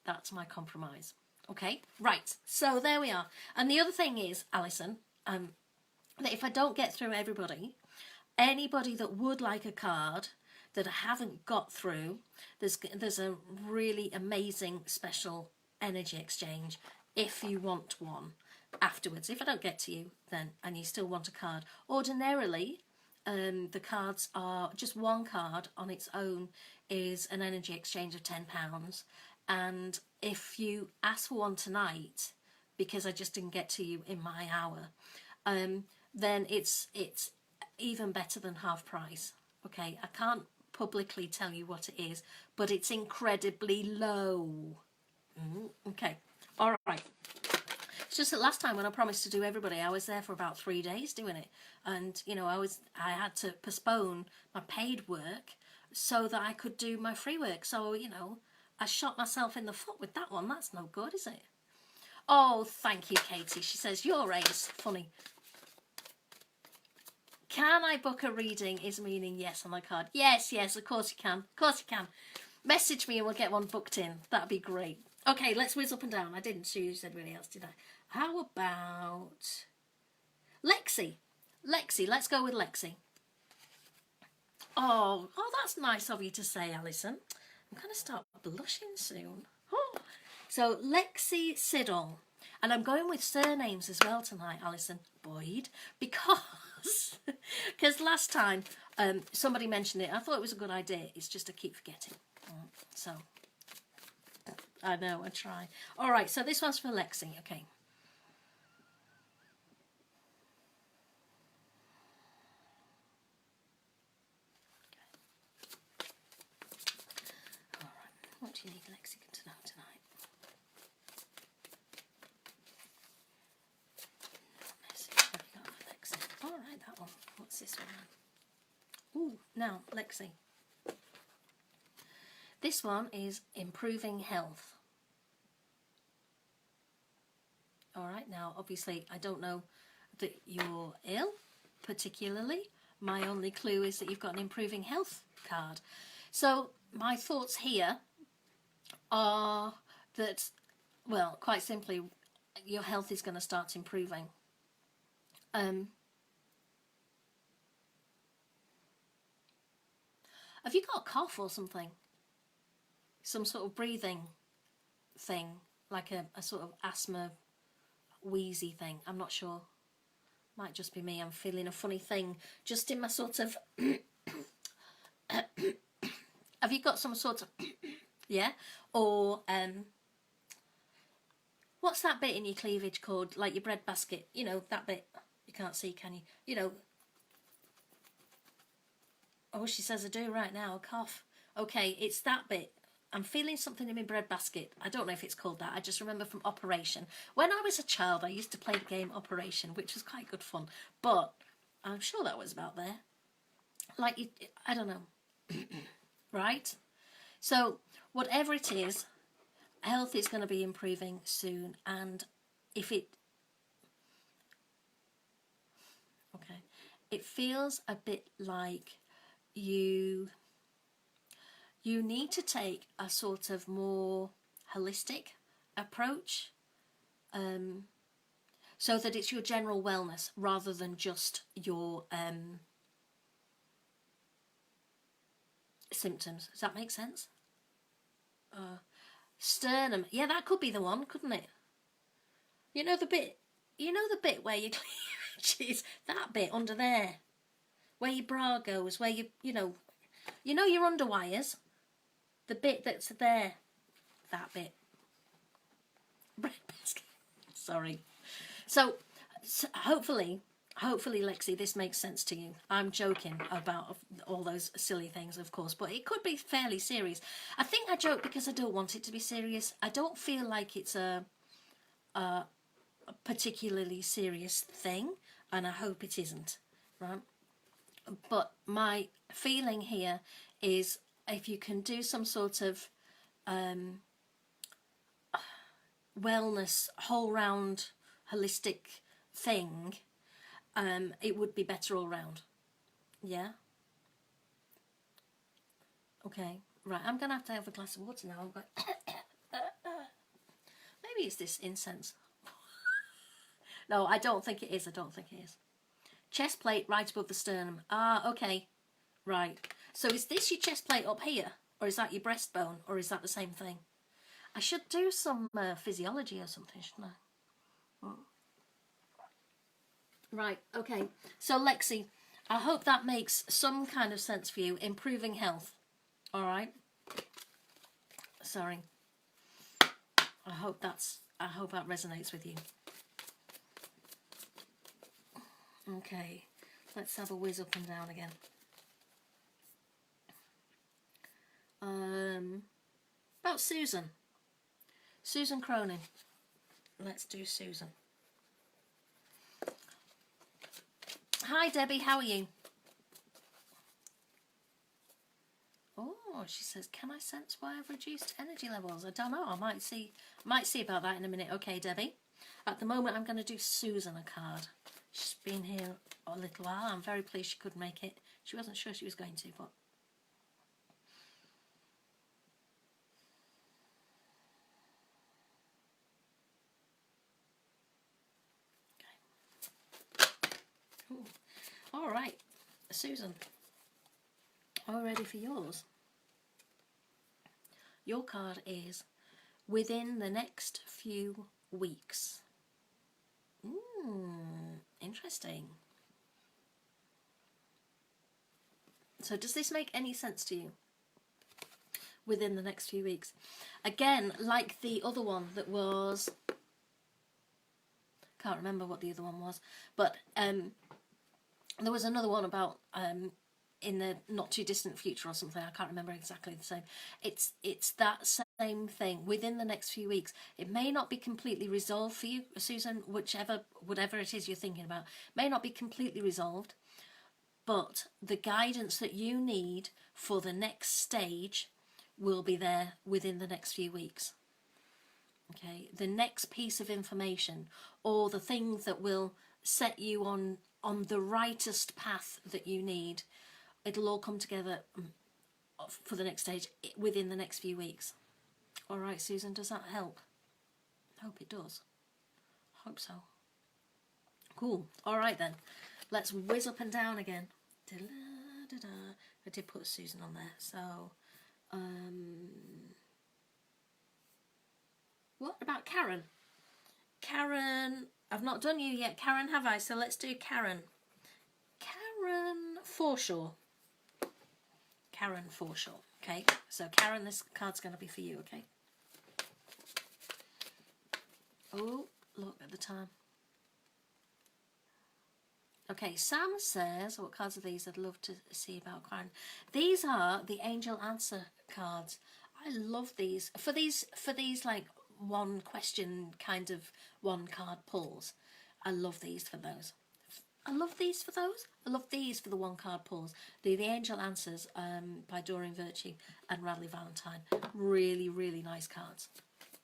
that's my compromise. Okay, right. So there we are. And the other thing is, Alison, that if I don't get through everybody, anybody that would like a card that I haven't got through, there's a really amazing special energy exchange if you want one afterwards. If I don't get to you then and you still want a card, ordinarily the cards are just one card on its own is an energy exchange of £10, and if you ask for one tonight because I just didn't get to you in my hour, then it's even better than half price. Okay, I can't publicly tell you what it is, but it's incredibly low. Okay, all right. It's just that last time when I promised to do everybody, I was there for about 3 days doing it, and you know I had to postpone my paid work so that I could do my free work. So you know I shot myself in the foot with that one. That's no good, is it? Oh, thank you, Katie. She says your ace. Funny. Can I book a reading is meaning yes on my card. Yes, of course you can. Of course you can. Message me and we'll get one booked in. That'd be great. Okay, let's whiz up and down. I didn't choose anybody else, did I? How about Lexi? Lexi, let's go with Lexi. Oh, that's nice of you to say, Alison. I'm going to start blushing soon. Oh. So, Lexi Siddle. And I'm going with surnames as well tonight, Alison. Boyd. Because last time somebody mentioned it. I thought it was a good idea. It's just I keep forgetting. So, I know, I try. All right, so this one's for Lexi. Okay. All right. What do you need Lexi to know tonight? All right, that one. What's this one? Ooh, now, Lexi. This one is improving health. All right, now, obviously, I don't know that you're ill, particularly. My only clue is that you've got an improving health card. So, my thoughts here are that, well, quite simply, your health is going to start improving. Have you got a cough or something? Some sort of breathing thing, like a sort of asthma, wheezy thing? I'm not sure. Might just be me. I'm feeling a funny thing just in my sort of... Have you got some sort of... yeah? Or, what's that bit in your cleavage called? Like your bread basket. You know, that bit. You can't see, can you? You know... Oh, she says I do right now, a cough. Okay, it's that bit. I'm feeling something in my bread basket. I don't know if it's called that. I just remember from Operation. When I was a child, I used to play the game Operation, which was quite good fun. But I'm sure that was about there. Like, I don't know. Right? So, whatever it is, health is going to be improving soon. And if it... Okay. It feels a bit like... You need to take a sort of more holistic approach, so that it's your general wellness rather than just your symptoms. Does that make sense? Sternum. Yeah, that could be the one, couldn't it? You know the bit where your cleavage is, that bit under there. Where your bra goes, where you know your underwires, the bit that's there, that bit. Bread basket. Sorry. So hopefully, Lexi, this makes sense to you. I'm joking about all those silly things, of course, but it could be fairly serious. I think I joke because I don't want it to be serious. I don't feel like it's a a particularly serious thing, and I hope it isn't, right? But my feeling here is if you can do some sort of wellness, whole round, holistic thing, it would be better all round. Yeah? Okay, right, I'm going to have a glass of water now. I'm going maybe it's this incense. No, I don't think it is. I don't think it is. Chest plate right above the sternum. Ah, okay. Right. So is this your chest plate up here? Or is that your breastbone? Or is that the same thing? I should do some physiology or something, shouldn't I? Oh. Right, okay. So Lexi, I hope that makes some kind of sense for you. Improving health. All right? Sorry. I hope that resonates with you. Okay, let's have a whiz up and down again. About Susan. Susan Cronin. Let's do Susan. Hi Debbie, how are you? Oh, she says, can I sense why I've reduced energy levels? I don't know, I might see about that in a minute. Okay, Debbie. At the moment, I'm going to do Susan a card. She's been here a little while. I'm very pleased she could make it. She wasn't sure she was going to, but... Ooh. All right, Susan, all ready for yours? Your card is within the next few weeks. Interesting. So does this make any sense to you? Within the next few weeks. Again, like the other one that was... Can't remember what the other one was, but there was another one about in the not too distant future or something. I can't remember exactly the same. It's that same thing within the next few weeks. It may not be completely resolved for you, Susan, whatever it is you're thinking about, may not be completely resolved, but the guidance that you need for the next stage will be there within the next few weeks. Okay, the next piece of information or the thing that will set you on the rightest path that you need, it'll all come together for the next stage within the next few weeks. All right, Susan, does that help? I hope it does. Hope so. Cool. All right then, let's whiz up and down again. I did put Susan on there, so what about Karen? Karen, I've not done you yet, Karen, have I? So let's do Karen. Karen Forshaw. Karen Forshaw. Okay, so Karen, this card's going to be for you, okay? Oh, look at the time. Okay, Sam says, what cards are these? I'd love to see about Karen. These are the Angel Answer cards. I love these. For these like one question kind of one card pulls. I love these for those. I love these for those. I love these for the one card pulls. The Angel Answers by Doreen Virtue and Radley Valentine. Really, really nice cards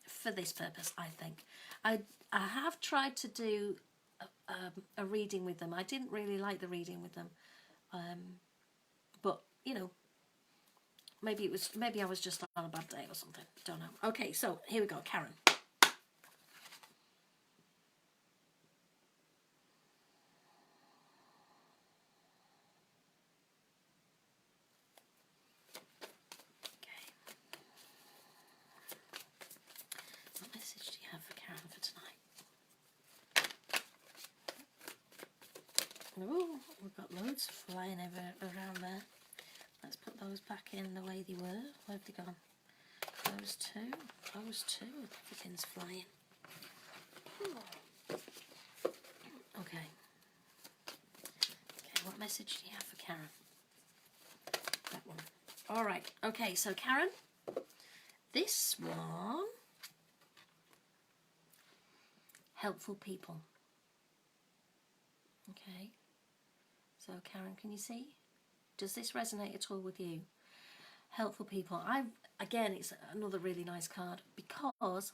for this purpose, I think. I have tried to do a reading with them. I didn't really like the reading with them, but you know, maybe I was just on a bad day or something. Don't know. Okay, so here we go, Karen. What message do you have for Karen for tonight? Oh, we've got loads flying around there. Let's put those back in the way they were. Where have they gone? Those two. Everything's flying. Okay. Okay, what message do you have for Karen? That one. All right. Okay, so Karen, this one. helpful people. Okay, so Karen, can you see? Does this resonate at all with you? Helpful people. Again, it's another really nice card because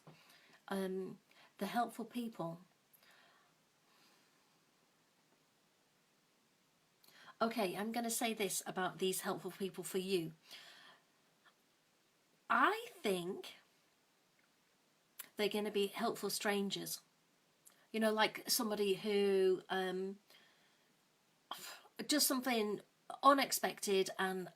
the helpful people. Okay, I'm going to say this about these helpful people for you. I think they're going to be helpful strangers. You know, like somebody who does something unexpected and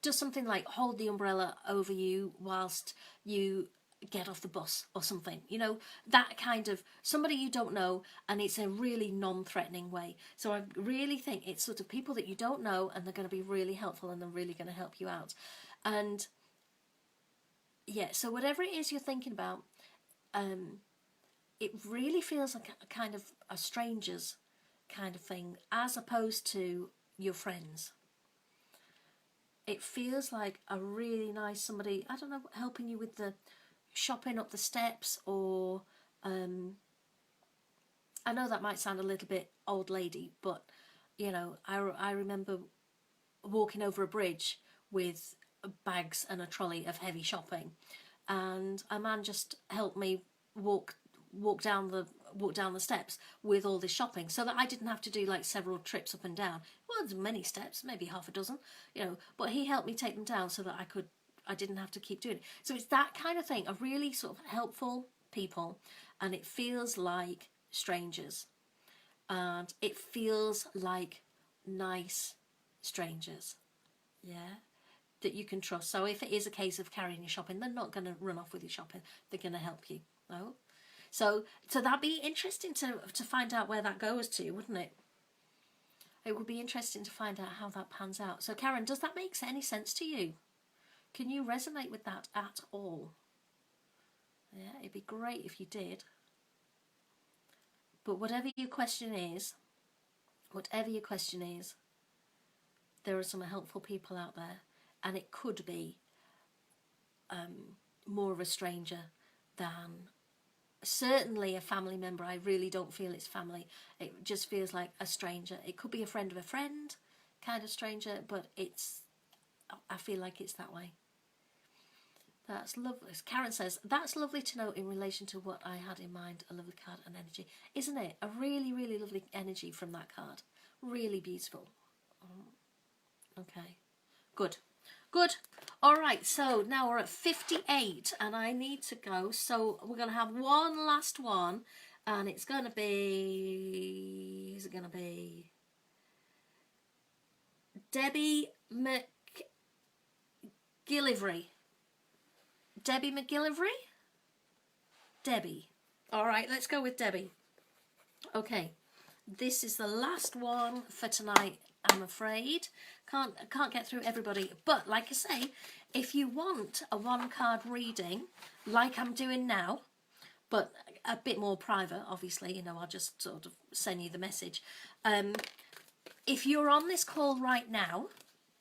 does something like hold the umbrella over you whilst you get off the bus or something, you know, that kind of somebody you don't know, and it's a really non-threatening way. So I really think it's sort of people that you don't know, and they're going to be really helpful, and they're really going to help you out. And yeah, so whatever it is you're thinking about, it really feels like a kind of a stranger's kind of thing, as opposed to your friends. It feels like a really nice somebody, I don't know, helping you with the shopping up the steps, or I know that might sound a little bit old lady, but you know, I remember walking over a bridge with bags and a trolley of heavy shopping, and a man just helped me walk down the steps with all this shopping, so that I didn't have to do like several trips up and down. Well, there's many steps, maybe half a dozen, you know, but he helped me take them down so that I didn't have to keep doing it. So it's that kind of thing, of really sort of helpful people, and it feels like strangers, and it feels like nice strangers, yeah, that you can trust. So if it is a case of carrying your shopping, they're not going to run off with your shopping, they're going to help you. No? So that'd be interesting to find out where that goes to, wouldn't it? It would be interesting to find out how that pans out. So Karen, does that make any sense to you? Can you resonate with that at all? Yeah, it'd be great if you did. But whatever your question is, there are some helpful people out there, and it could be more of a stranger than certainly a family member. I really don't feel it's family. It just feels like a stranger. It could be a friend of a friend kind of stranger, but I feel like it's that way. That's lovely. Karen says, that's lovely to know in relation to what I had in mind. A lovely card and energy. Isn't it? A really, really lovely energy from that card. Really beautiful. Okay. Good. Good. All right. So now we're at 58 and I need to go. So we're going to have one last one. And it's going to be... Who's it going to be? Debbie McGillivray. Debbie McGillivray? Debbie. All right, let's go with Debbie. Okay, this is the last one for tonight, I'm afraid. Can't get through everybody. But like I say, if you want a one-card reading, like I'm doing now, but a bit more private, obviously, you know, I'll just sort of send you the message. If you're on this call right now,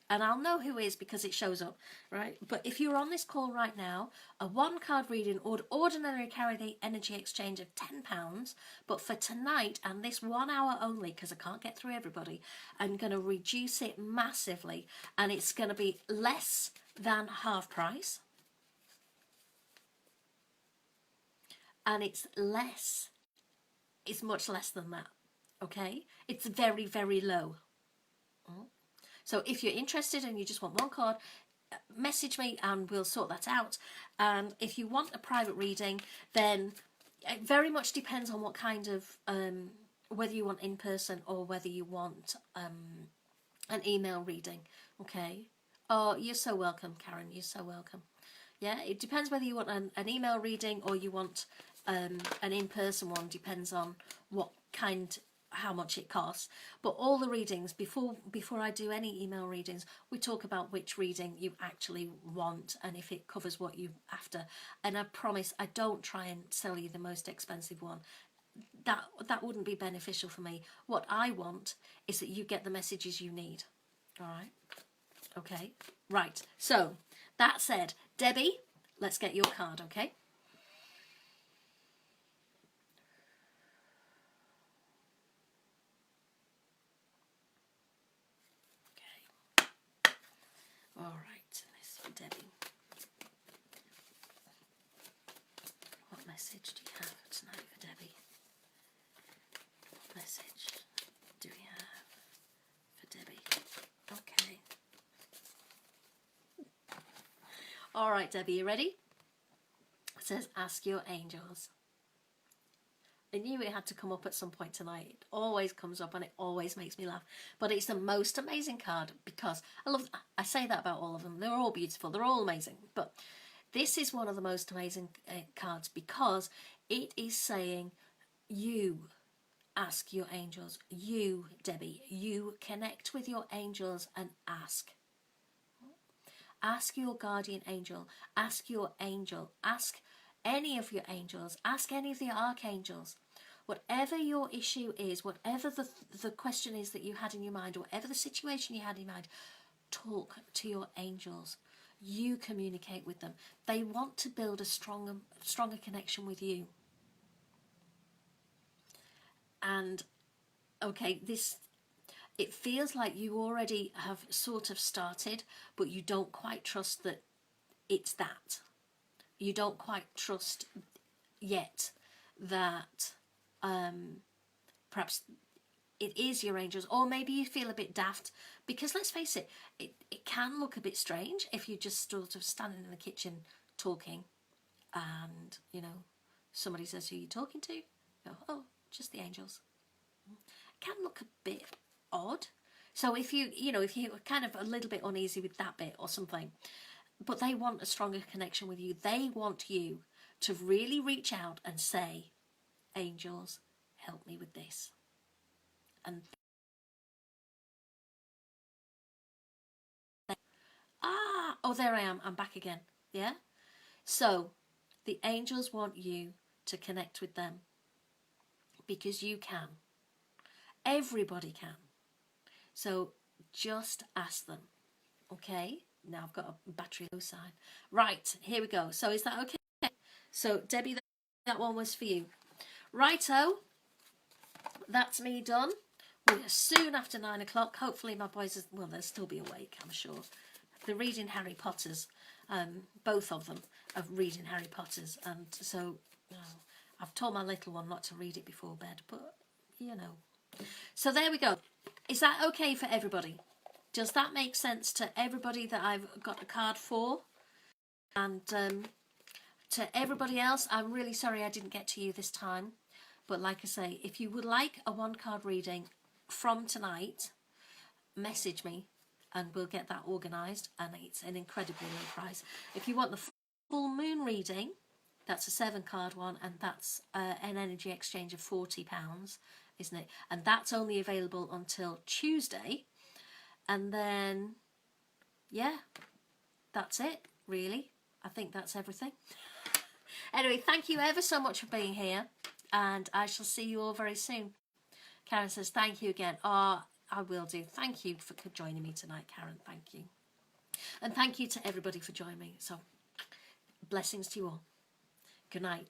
and I'll know who is because it shows up, right? But if you're on this call right now, a one-card reading or ordinary carry energy exchange of £10, but for tonight and this 1 hour only, because I can't get through everybody, I'm going to reduce it massively, and it's going to be less than half price. And it's much less than that, okay? It's very, very low. So if you're interested and you just want one card, message me and we'll sort that out. And if you want a private reading, then it very much depends on what kind of, whether you want in person or whether you want an email reading, okay? Oh, you're so welcome, Karen, you're so welcome. Yeah, it depends whether you want an email reading or you want an in-person one, depends on what kind, how much it costs. But all the readings, before I do any email readings, we talk about which reading you actually want and if it covers what you're after. And I promise I don't try and sell you the most expensive one. That wouldn't be beneficial for me. What I want is that you get the messages you need. All right? Okay, right. So that said, Debbie, let's get your card, okay? right, this is for Debbie. What message do you have tonight for Debbie? What message do we have for Debbie? Okay. All right, Debbie, you ready? It says, ask your angels. I knew it had to come up at some point tonight. It always comes up and it always makes me laugh. But it's the most amazing card because I say that about all of them. They're all beautiful. They're all amazing. But this is one of the most amazing cards because it is saying, you ask your angels. You, Debbie, you connect with your angels and ask. Ask your guardian angel, ask your angel, ask any of your angels, ask any of the archangels. Whatever your issue is, whatever the question is that you had in your mind, or whatever the situation you had in mind, talk to your angels. You communicate with them. They want to build a stronger connection with you. And, okay, it feels like you already have sort of started, but you don't quite trust that it's that. You don't quite trust yet that perhaps it is your angels, or maybe you feel a bit daft, because let's face it, it can look a bit strange if you're just sort of standing in the kitchen talking and, you know, somebody says, who are you talking to? You go, oh, just the angels. It can look a bit odd. So if you're kind of a little bit uneasy with that bit or something, but they want a stronger connection with you. They want you to really reach out and say, angels, help me with this. And there I am. I'm back again. Yeah? So the angels want you to connect with them because you can. Everybody can. So just ask them. Okay? Now I've got a battery low sign. Right, here we go. So is that okay? So Debbie, that one was for you. Righto, that's me done. We're soon after 9 o'clock. Hopefully my boys, they'll still be awake, I'm sure. They're reading Harry Potter's. Both of them are reading Harry Potter's. And so I've told my little one not to read it before bed, but you know. So there we go. Is that okay for everybody? Does that make sense to everybody that I've got a card for? And to everybody else, I'm really sorry I didn't get to you this time. But like I say, if you would like a one-card reading from tonight, message me and we'll get that organised. And it's an incredibly low price. If you want the full moon reading, that's a 7-card one, and that's an energy exchange of £40, isn't it? And that's only available until Tuesday. And then, yeah, that's it, really. I think that's everything. Anyway, thank you ever so much for being here, and I shall see you all very soon. Karen says, thank you again. Oh, I will do. Thank you for joining me tonight, Karen. Thank you. And thank you to everybody for joining me. So, blessings to you all. Good night.